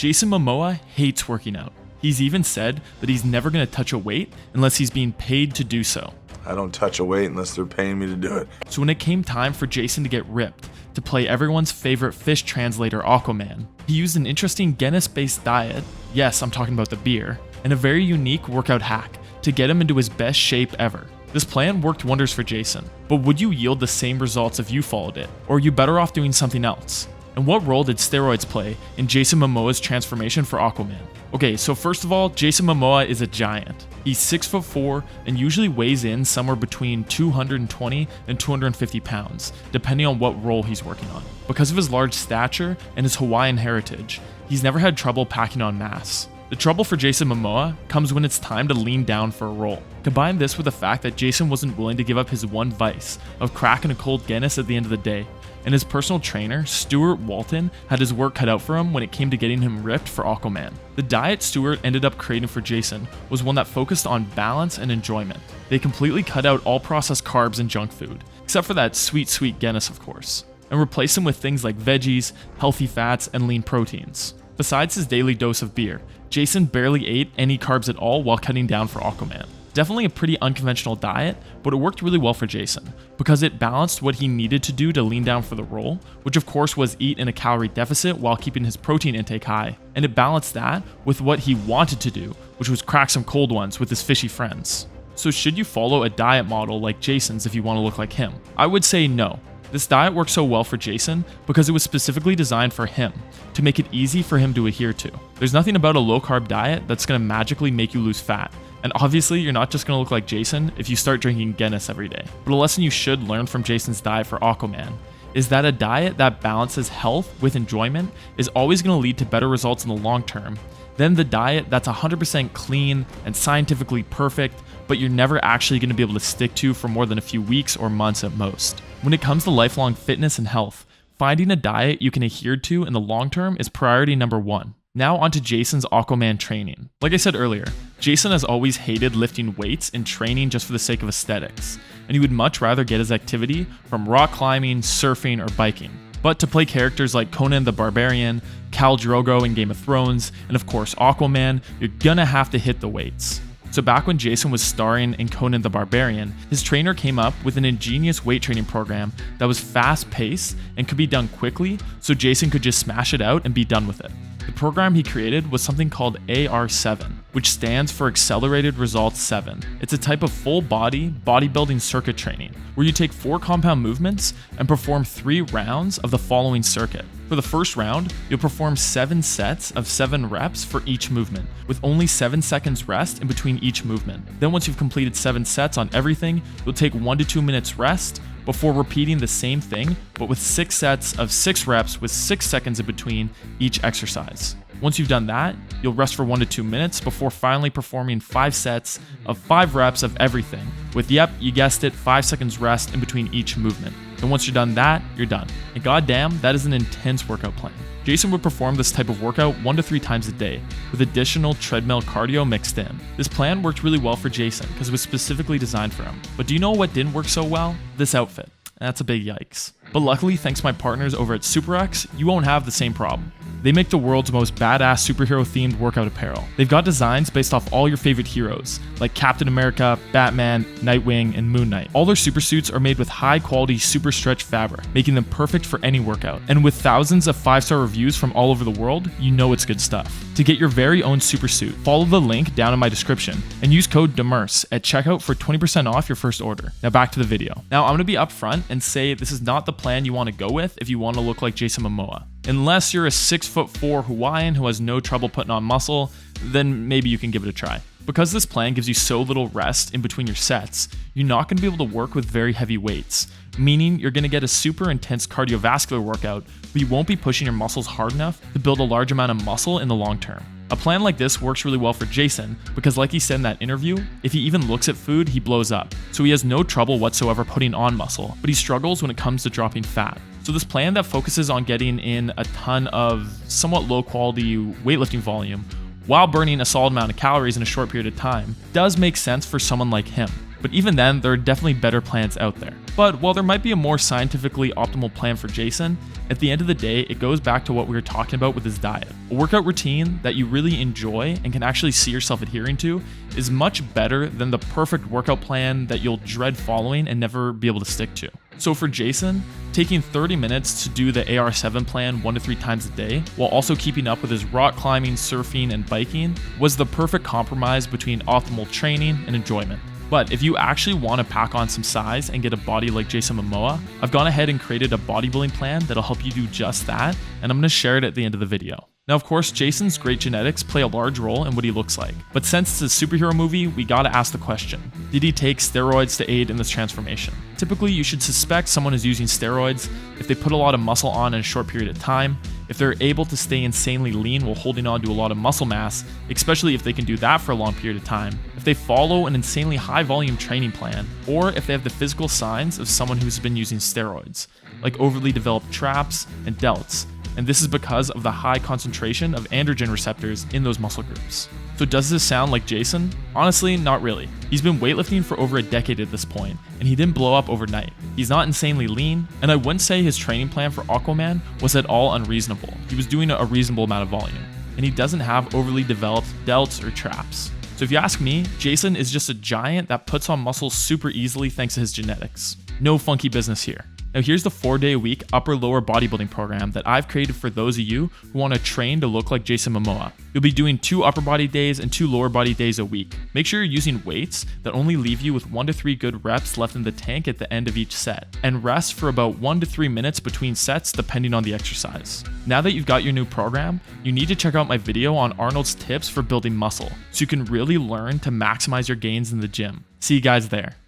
Jason Momoa hates working out. He's even said that he's never going to touch a weight unless he's being paid to do so. I don't touch a weight unless they're paying me to do it. So when it came time for Jason to get ripped, to play everyone's favorite fish translator Aquaman, he used an interesting Guinness-based diet, yes, I'm talking about the beer, and a very unique workout hack to get him into his best shape ever. This plan worked wonders for Jason, but would you yield the same results if you followed it, or are you better off doing something else? And what role did steroids play in Jason Momoa's transformation for Aquaman? Okay, so first of all, Jason Momoa is a giant. He's 6'4" and usually weighs in somewhere between 220 and 250 pounds, depending on what role he's working on. Because of his large stature and his Hawaiian heritage, he's never had trouble packing on mass. The trouble for Jason Momoa comes when it's time to lean down for a role. Combine this with the fact that Jason wasn't willing to give up his one vice of cracking a cold Guinness at the end of the day, and his personal trainer, Stuart Walton, had his work cut out for him when it came to getting him ripped for Aquaman. The diet Stuart ended up creating for Jason was one that focused on balance and enjoyment. They completely cut out all processed carbs and junk food, except for that sweet Guinness of course, and replaced them with things like veggies, healthy fats, and lean proteins. Besides his daily dose of beer, Jason barely ate any carbs at all while cutting down for Aquaman. Definitely a pretty unconventional diet, but it worked really well for Jason because it balanced what he needed to do to lean down for the role, which of course was eat in a calorie deficit while keeping his protein intake high, and it balanced that with what he wanted to do, which was crack some cold ones with his fishy friends. So should you follow a diet model like Jason's if you want to look like him? I would say no. This diet worked so well for Jason because it was specifically designed for him, to make it easy for him to adhere to. There's nothing about a low-carb diet that's going to magically make you lose fat. And obviously, you're not just going to look like Jason if you start drinking Guinness every day. But a lesson you should learn from Jason's diet for Aquaman is that a diet that balances health with enjoyment is always going to lead to better results in the long term than the diet that's 100% clean and scientifically perfect, but you're never actually going to be able to stick to for more than a few weeks or months at most. When it comes to lifelong fitness and health, finding a diet you can adhere to in the long term is priority number one. Now onto Jason's Aquaman training. Like I said earlier, Jason has always hated lifting weights and training just for the sake of aesthetics, and he would much rather get his activity from rock climbing, surfing, or biking. But to play characters like Conan the Barbarian, Khal Drogo in Game of Thrones, and of course Aquaman, you're gonna have to hit the weights. So back when Jason was starring in Conan the Barbarian, his trainer came up with an ingenious weight training program that was fast-paced and could be done quickly, so Jason could just smash it out and be done with it. The program he created was something called AR7, which stands for Accelerated Results 7. It's a type of full-body bodybuilding circuit training, where you take 4 compound movements and perform 3 rounds of the following circuit. For the first round, you'll perform 7 sets of 7 reps for each movement, with only 7 seconds rest in between each movement. Then once you've completed 7 sets on everything, you'll take 1 to 2 minutes rest before repeating the same thing, but with 6 sets of 6 reps with 6 seconds in between each exercise. Once you've done that, you'll rest for 1 to 2 minutes before finally performing 5 sets of 5 reps of everything, with, yep, you guessed it, 5 seconds rest in between each movement. And once you're done that, you're done. And goddamn, that is an intense workout plan. Jason would perform this type of workout 1 to 3 times a day, with additional treadmill cardio mixed in. This plan worked really well for Jason because it was specifically designed for him. But do you know what didn't work so well? This outfit. That's a big yikes. But luckily, thanks to my partners over at SuperX, you won't have the same problem. They make the world's most badass superhero-themed workout apparel. They've got designs based off all your favorite heroes, like Captain America, Batman, Nightwing, and Moon Knight. All their super suits are made with high-quality super stretch fabric, making them perfect for any workout. And with thousands of 5-star reviews from all over the world, you know it's good stuff. To get your very own super suit, follow the link down in my description and use code DEMERCE at checkout for 20% off your first order. Now back to the video. Now I'm going to be upfront and say this is not the plan you want to go with if you want to look like Jason Momoa. Unless you're a 6'4" Hawaiian who has no trouble putting on muscle, then maybe you can give it a try. Because this plan gives you so little rest in between your sets, you're not going to be able to work with very heavy weights, meaning you're going to get a super intense cardiovascular workout, but you won't be pushing your muscles hard enough to build a large amount of muscle in the long term. A plan like this works really well for Jason because, like he said in that interview, if he even looks at food, he blows up. So he has no trouble whatsoever putting on muscle, but he struggles when it comes to dropping fat. So this plan that focuses on getting in a ton of somewhat low quality weightlifting volume while burning a solid amount of calories in a short period of time does make sense for someone like him. But even then, there are definitely better plans out there. But while there might be a more scientifically optimal plan for Jason, at the end of the day, it goes back to what we were talking about with his diet. A workout routine that you really enjoy and can actually see yourself adhering to is much better than the perfect workout plan that you'll dread following and never be able to stick to. So for Jason, taking 30 minutes to do the AR7 plan 1 to 3 times a day, while also keeping up with his rock climbing, surfing, and biking, was the perfect compromise between optimal training and enjoyment. But if you actually want to pack on some size and get a body like Jason Momoa, I've gone ahead and created a bodybuilding plan that'll help you do just that, and I'm going to share it at the end of the video. Now, of course, Jason's great genetics play a large role in what he looks like, but since it's a superhero movie, we gotta ask the question, did he take steroids to aid in this transformation? Typically, you should suspect someone is using steroids if they put a lot of muscle on in a short period of time, if they're able to stay insanely lean while holding on to a lot of muscle mass, especially if they can do that for a long period of time, if they follow an insanely high volume training plan, or if they have the physical signs of someone who's been using steroids, like overly developed traps and delts. And this is because of the high concentration of androgen receptors in those muscle groups. So does this sound like Jason? Honestly, not really. He's been weightlifting for over a decade at this point, and he didn't blow up overnight. He's not insanely lean, and I wouldn't say his training plan for Aquaman was at all unreasonable. He was doing a reasonable amount of volume, and he doesn't have overly developed delts or traps. So if you ask me, Jason is just a giant that puts on muscle super easily thanks to his genetics. No funky business here. Now here's the 4-day-a-week upper-lower bodybuilding program that I've created for those of you who want to train to look like Jason Momoa. You'll be doing 2 upper body days and 2 lower body days a week. Make sure you're using weights that only leave you with 1 to 3 good reps left in the tank at the end of each set, and rest for about 1 to 3 minutes between sets depending on the exercise. Now that you've got your new program, you need to check out my video on Arnold's tips for building muscle, so you can really learn to maximize your gains in the gym. See you guys there.